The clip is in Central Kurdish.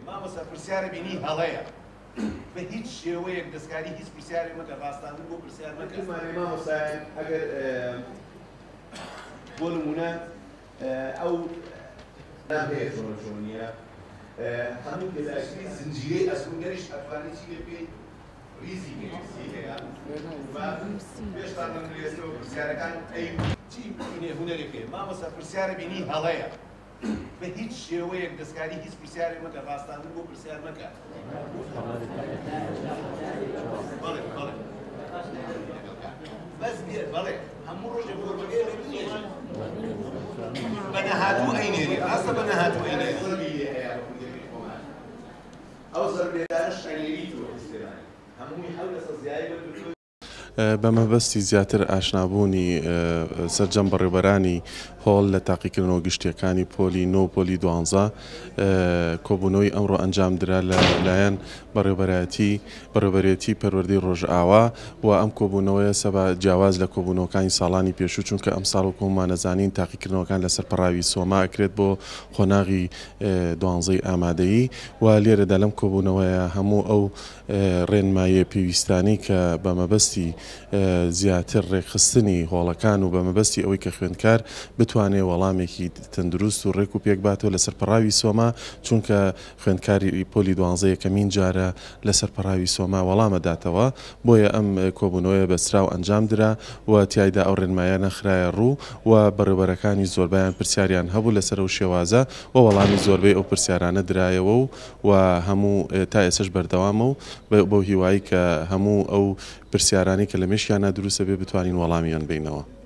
مامۆستا پرسیارە بینی هەڵەیە بە هیچ شێوەیەک دەستکاری هیچ پرسیارێک مەکە ڕاستانن بۆ پرسیار مەکە. مامۆستا ئەگەر بۆ نمونە ئەو نامەیە چۆنە هەموو گەزاکری زنجیرەی ئەسکوندەریش ئەتوانێت چی لێ بکەیت ریزی بێنویسی هەیە پێشتا نەنوێستەوە پرسیارەکان ئەی چی هونەرێک هەیە مامۆستا پرسیارە بینی هەڵەیە بە هیچ شێوەیەک دەستکاری هیچ پرسیارێک مەکە ڕاستانن بۆ پرسیار مەکە. بەڵێ بەڵێ بەس بێ بەڵێ هەموو ڕۆژێ فۆرمەگەی لەبینێژە بە نەهاتوو ئەینێری ڕاستە بە نەهاتوو ئەینێری ئەو زەربێدانە شەنێری تۆ ئیسێرانی هەمووی حەو لە سەزیایی بەدوتۆ بە مەبەستی زیاتر ئاشنابوونی سەرجەم بەڕێوەبەرانی هۆڵ لە تاقیکردنەوە گشتیەکانی پۆلی 9 پۆلی 12 کۆبوونەوەی ئەمڕۆ ئەنجامدرا لەلایەن بەڕێوەبەرێتی پەروەردەی ڕۆژئاوا و ئەم کۆبوونەوەیە سەبا جیاواز لە کۆبوونەوەکانی ساڵانی پێشوو چونکە ئەم ساڵ وەکومانەزانین تاقیکردنەوەکان لەسەر پەڕاوی سۆما ئەکرێت بۆ خۆناغی 12ی ئامادەیی و لێرەدا لەم کۆبوونەوەیە هەموو ئەو ڕێنمایە پێویستانی کە بە مەبەستی زیاتر ڕێکخستنی هۆڵەکان و بە مەبەستی ئەوەی کە خوێندکار بتوانێت وەڵامێکی تەندروست و ڕێک و پێک باتەوە لەسەر پەڕاوی سۆما چونکە خوێندکاری پۆلی 12 یەکەمین جارە لەسەر پەڕاوی سۆما وەڵامەداتەوە بۆیە ئەم کۆبوونەوەیە بەسراو ئەنجامدرا و تیایدا ئەو ڕێنمایە نەخرایە ڕوو و بەڕێوەبەرەکانی زۆربیان پرسیاریان هەبوو لەسەر ئەو شێوازە و وەڵامی زۆربەی ئەو پرسیارانە درایەوە و هەموو تا ئێسش بەردەوامە و بۆ هیوایی کە هەموو ئەو پرسیارانی کە لە مێشیانە دروستە بێ بتوانین وەڵامیان بینەوە.